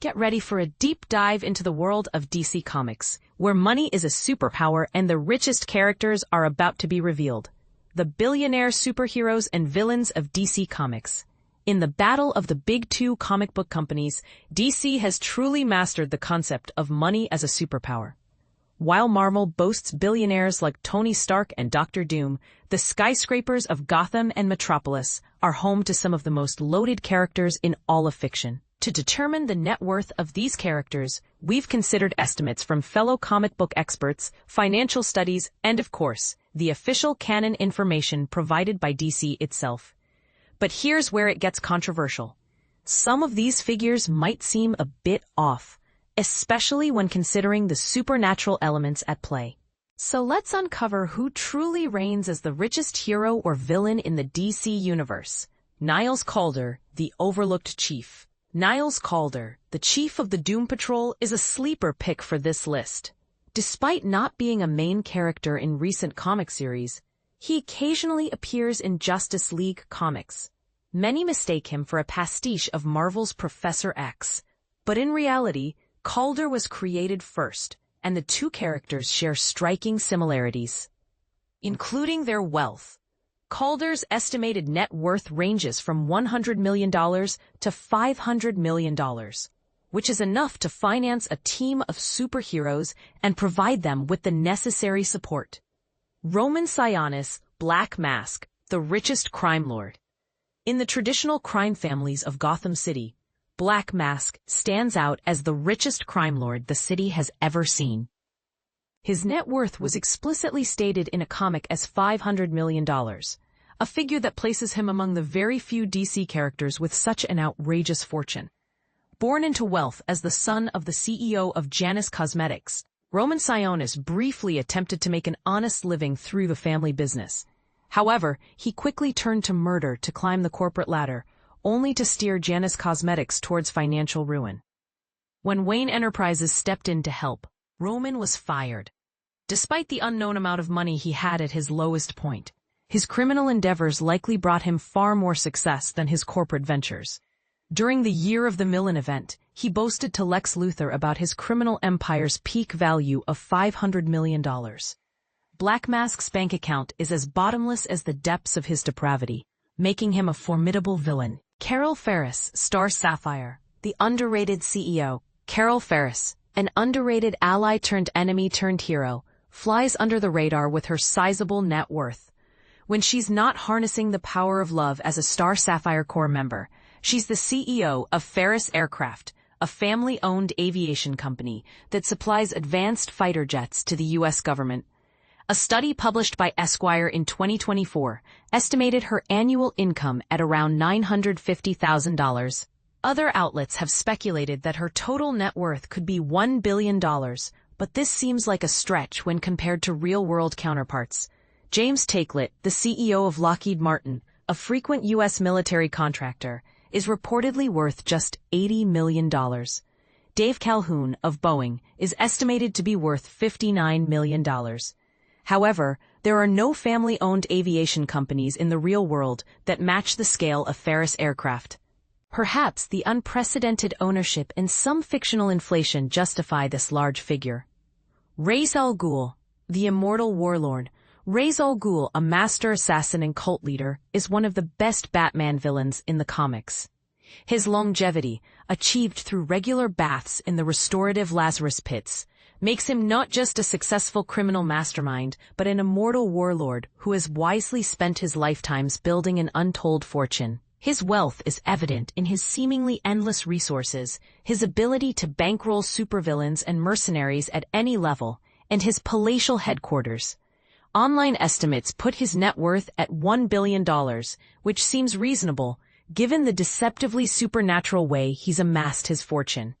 Get ready for a deep dive into the world of DC Comics, where money is a superpower and the richest characters are about to be revealed. The billionaire superheroes and villains of DC Comics. In the battle of the big two comic book companies, DC has truly mastered the concept of money as a superpower. While Marvel boasts billionaires like Tony Stark and Dr. Doom, the skyscrapers of Gotham and Metropolis are home to some of the most loaded characters in all of fiction. To determine the net worth of these characters, we've considered estimates from fellow comic book experts, financial studies, and of course, the official canon information provided by DC itself. But here's where it gets controversial. Some of these figures might seem a bit off, especially when considering the supernatural elements at play. So let's uncover who truly reigns as the richest hero or villain in the DC universe. Niles Caulder, the overlooked chief. Niles Caulder, the chief of the Doom Patrol, is a sleeper pick for this list. Despite not being a main character in recent comic series, he occasionally appears in Justice League comics. Many mistake him for a pastiche of Marvel's Professor X, but in reality, Caulder was created first, and the two characters share striking similarities, including their wealth. Caulder's estimated net worth ranges from $100 million to $500 million, which is enough to finance a team of superheroes and provide them with the necessary support. Roman Sionis, Black Mask, the richest crime lord. In the traditional crime families of Gotham City, Black Mask stands out as the richest crime lord the city has ever seen. His net worth was explicitly stated in a comic as $500 million, a figure that places him among the very few DC characters with such an outrageous fortune. Born into wealth as the son of the CEO of Janus Cosmetics, Roman Sionis briefly attempted to make an honest living through the family business. However, he quickly turned to murder to climb the corporate ladder, only to steer Janus Cosmetics towards financial ruin. When Wayne Enterprises stepped in to help, Roman was fired. Despite the unknown amount of money he had at his lowest point, his criminal endeavors likely brought him far more success than his corporate ventures. During the Year of the Million event, he boasted to Lex Luthor about his criminal empire's peak value of $500 million. Black Mask's bank account is as bottomless as the depths of his depravity, making him a formidable villain. Carol Ferris, Star Sapphire, the underrated CEO. Carol Ferris, an underrated ally-turned-enemy-turned-hero, flies under the radar with her sizable net worth. When she's not harnessing the power of love as a Star Sapphire Corps member, she's the CEO of Ferris Aircraft, a family-owned aviation company that supplies advanced fighter jets to the U.S. government. A study published by Esquire in 2024 estimated her annual income at around $950,000. Other outlets have speculated that her total net worth could be $1 billion, but this seems like a stretch when compared to real-world counterparts. James Takelet, the CEO of Lockheed Martin, a frequent U.S. military contractor, is reportedly worth just $80 million. Dave Calhoun of Boeing is estimated to be worth $59 million. However, there are no family-owned aviation companies in the real world that match the scale of Ferris Aircraft. Perhaps the unprecedented ownership and some fictional inflation justify this large figure. Ra's al Ghul, the immortal warlord. Ra's al Ghul, a master assassin and cult leader, is one of the best Batman villains in the comics. His longevity, achieved through regular baths in the restorative Lazarus pits, makes him not just a successful criminal mastermind, but an immortal warlord who has wisely spent his lifetimes building an untold fortune. His wealth is evident in his seemingly endless resources, his ability to bankroll supervillains and mercenaries at any level, and his palatial headquarters. Online estimates put his net worth at $1 billion, which seems reasonable, given the deceptively supernatural way he's amassed his fortune.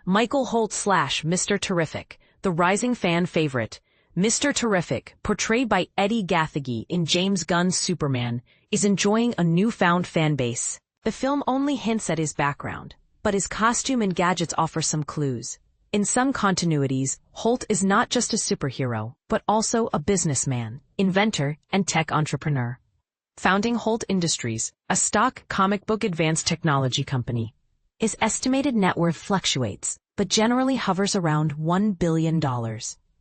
Michael Holt / Mr. Terrific, the rising fan favorite. Mr. Terrific, portrayed by Eddie Gathegi in James Gunn's Superman, is enjoying a newfound fan base. The film only hints at his background, but his costume and gadgets offer some clues. In some continuities, Holt is not just a superhero, but also a businessman, inventor, and tech entrepreneur. Founding Holt Industries, a stock comic book advanced technology company. His estimated net worth fluctuates, but generally hovers around $1 billion.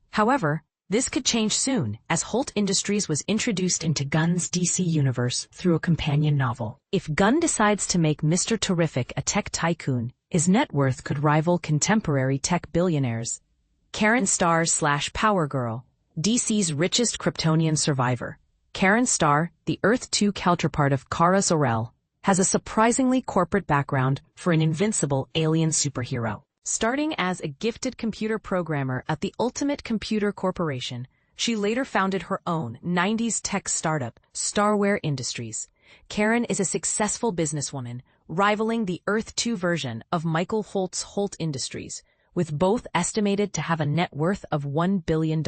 However, this could change soon, as Holt Industries was introduced into Gunn's DC universe through a companion novel. If Gunn decides to make Mr. Terrific a tech tycoon, his net worth could rival contemporary tech billionaires. Karen Starr/Power Girl, DC's richest Kryptonian survivor. Karen Starr, the Earth-2 counterpart of Kara Zor-El, has a surprisingly corporate background for an invincible alien superhero. Starting as a gifted computer programmer at the Ultimate Computer Corporation, she later founded her own 90s tech startup, Starware Industries. Karen is a successful businesswoman, rivaling the Earth-2 version of Michael Holt's Holt Industries, with both estimated to have a net worth of $1 billion.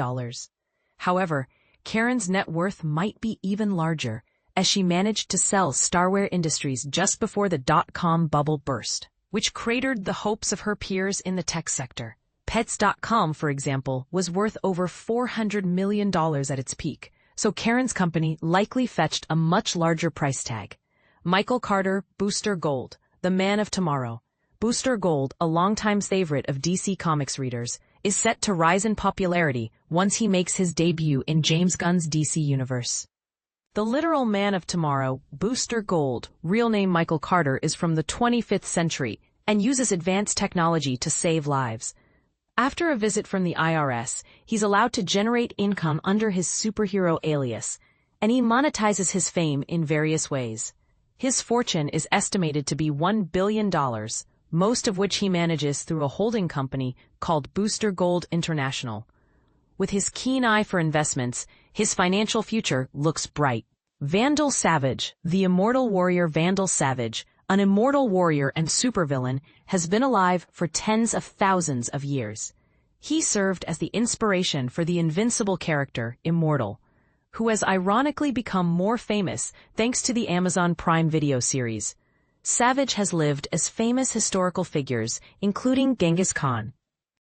However, Karen's net worth might be even larger, as she managed to sell Starware Industries just before the dot-com bubble burst, which cratered the hopes of her peers in the tech sector. Pets.com, for example, was worth over $400 million at its peak, so Karen's company likely fetched a much larger price tag. Michael Carter, Booster Gold, the man of tomorrow. Booster Gold, a longtime favorite of DC Comics readers, is set to rise in popularity once he makes his debut in James Gunn's DC universe. The literal man of tomorrow, Booster Gold, real name Michael Carter, is from the 25th century and uses advanced technology to save lives. After a visit from the IRS, he's allowed to generate income under his superhero alias, and he monetizes his fame in various ways. His fortune is estimated to be $1 billion, most of which he manages through a holding company called Booster Gold International. With his keen eye for investments, his financial future looks bright. Vandal Savage, the immortal warrior Vandal Savage, an immortal warrior and supervillain, has been alive for tens of thousands of years. He served as the inspiration for the invincible character Immortal, who has ironically become more famous thanks to the Amazon Prime Video series. Savage has lived as famous historical figures, including Genghis Khan.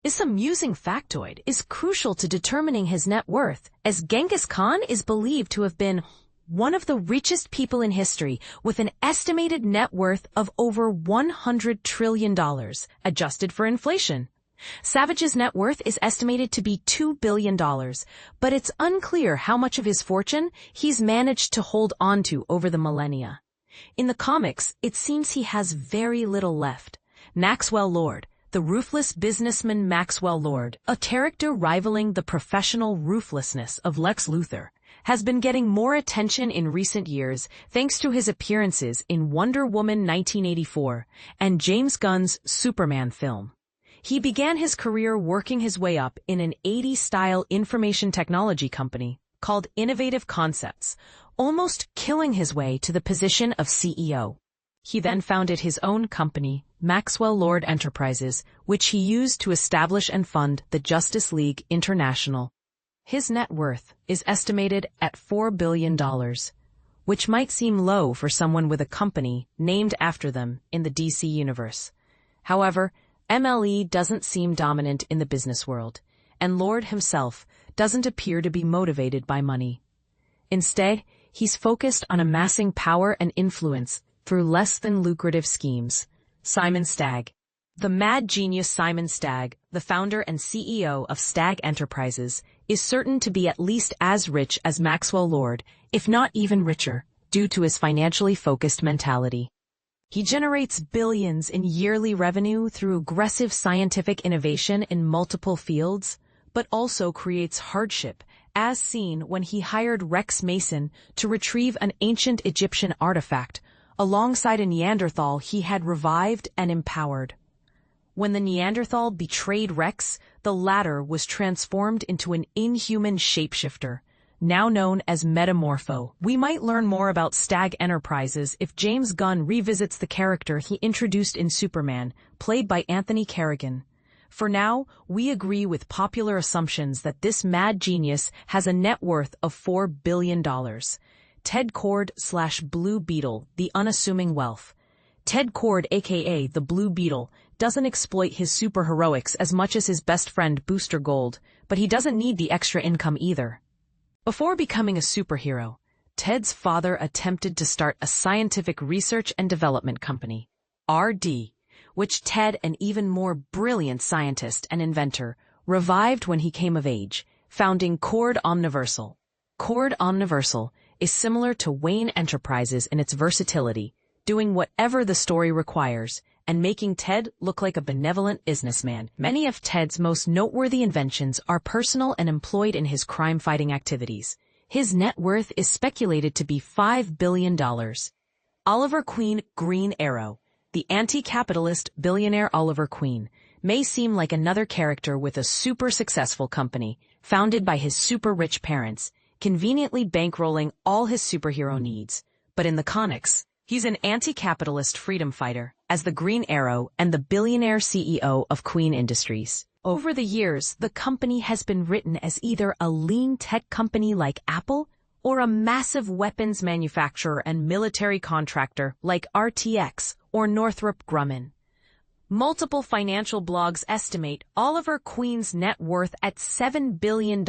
This amusing factoid is crucial to determining his net worth, as Genghis Khan is believed to have been one of the richest people in history, with an estimated net worth of over $100 trillion, adjusted for inflation. Savage's net worth is estimated to be $2 billion, but it's unclear how much of his fortune he's managed to hold onto over the millennia. In the comics, it seems he has very little left. Maxwell Lord, the ruthless businessman Maxwell Lord, a character rivaling the professional ruthlessness of Lex Luthor, has been getting more attention in recent years thanks to his appearances in Wonder Woman 1984 and James Gunn's Superman film. He began his career working his way up in an 80s-style information technology company called Innovative Concepts, almost killing his way to the position of CEO. He then founded his own company, Maxwell Lord Enterprises, which he used to establish and fund the Justice League International. His net worth is estimated at $4 billion, which might seem low for someone with a company named after them in the DC universe. However, MLE doesn't seem dominant in the business world, and Lord himself doesn't appear to be motivated by money. Instead, he's focused on amassing power and influence through less than lucrative schemes. Simon Stagg. The mad genius Simon Stagg, the founder and CEO of Stagg Enterprises, is certain to be at least as rich as Maxwell Lord, if not even richer, due to his financially focused mentality. He generates billions in yearly revenue through aggressive scientific innovation in multiple fields, but also creates hardship, as seen when he hired Rex Mason to retrieve an ancient Egyptian artifact, alongside a Neanderthal he had revived and empowered. When the Neanderthal betrayed Rex, the latter was transformed into an inhuman shapeshifter, now known as Metamorpho. We might learn more about Stagg Enterprises if James Gunn revisits the character he introduced in Superman, played by Anthony Carrigan. For now, we agree with popular assumptions that this mad genius has a net worth of $4 billion. Ted Kord/Blue Beetle, the unassuming wealth. Ted Kord, aka the Blue Beetle, doesn't exploit his superheroics as much as his best friend Booster Gold, but he doesn't need the extra income either. Before becoming a superhero, Ted's father attempted to start a scientific research and development company, RD, which Ted, an even more brilliant scientist and inventor, revived when he came of age, founding Cord Omniversal. Cord Omniversal is similar to Wayne Enterprises in its versatility, doing whatever the story requires, and making Ted look like a benevolent businessman. Many of Ted's most noteworthy inventions are personal and employed in his crime-fighting activities. His net worth is speculated to be $5 billion. Oliver Queen Green Arrow. The anti-capitalist billionaire Oliver Queen may seem like another character with a super successful company, founded by his super rich parents, conveniently bankrolling all his superhero needs. But in the comics, he's an anti-capitalist freedom fighter, as the Green Arrow and the billionaire CEO of Queen Industries. Over the years, the company has been written as either a lean tech company like Apple or a massive weapons manufacturer and military contractor like RTX or Northrop Grumman. Multiple financial blogs estimate Oliver Queen's net worth at $7 billion,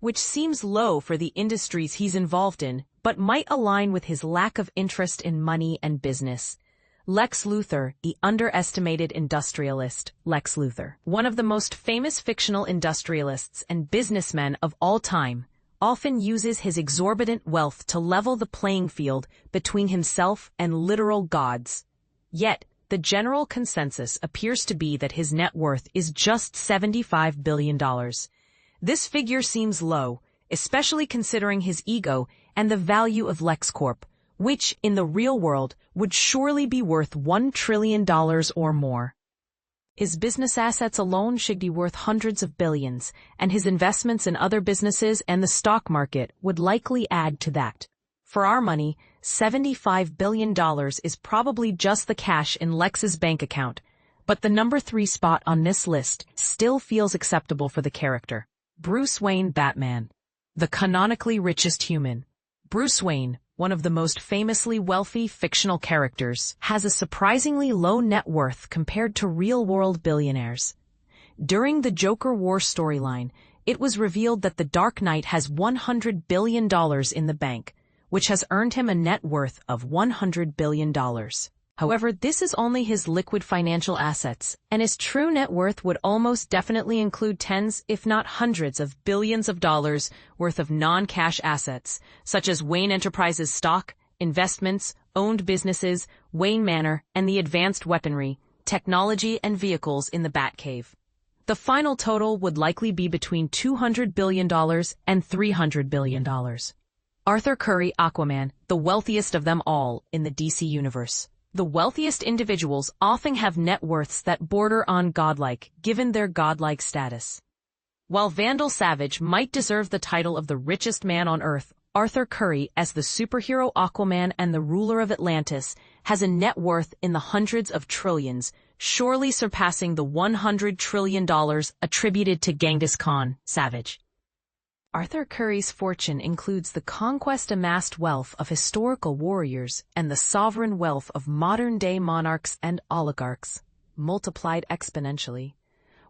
which seems low for the industries he's involved in, but might align with his lack of interest in money and business. Lex Luthor, the underestimated industrialist. Lex Luthor, one of the most famous fictional industrialists and businessmen of all time, often uses his exorbitant wealth to level the playing field between himself and literal gods. Yet, the general consensus appears to be that his net worth is just $75 billion. This figure seems low, especially considering his ego and the value of LexCorp, which, in the real world, would surely be worth $1 trillion or more. His business assets alone should be worth hundreds of billions, and his investments in other businesses and the stock market would likely add to that. For our money, $75 billion is probably just the cash in Lex's bank account, but the number 3 spot on this list still feels acceptable for the character. Bruce Wayne Batman. The canonically richest human. Bruce Wayne, one of the most famously wealthy fictional characters, has a surprisingly low net worth compared to real-world billionaires. During the Joker War storyline, it was revealed that the Dark Knight has $100 billion in the bank, which has earned him a net worth of $100 billion. However, this is only his liquid financial assets, and his true net worth would almost definitely include tens, if not hundreds of billions of dollars worth of non-cash assets, such as Wayne Enterprises stock, investments, owned businesses, Wayne Manor, and the advanced weaponry, technology, and vehicles in the Batcave. The final total would likely be between $200 billion and $300 billion. Arthur Curry Aquaman, the wealthiest of them all in the DC universe. The wealthiest individuals often have net worths that border on godlike, given their godlike status. While Vandal Savage might deserve the title of the richest man on Earth, Arthur Curry, as the superhero Aquaman and the ruler of Atlantis, has a net worth in the hundreds of trillions, surely surpassing the $100 trillion attributed to Genghis Khan, Savage. Arthur Curry's fortune includes the conquest-amassed wealth of historical warriors and the sovereign wealth of modern-day monarchs and oligarchs, multiplied exponentially.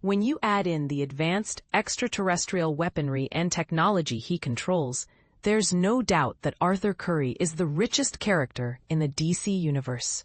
When you add in the advanced extraterrestrial weaponry and technology he controls, there's no doubt that Arthur Curry is the richest character in the DC universe.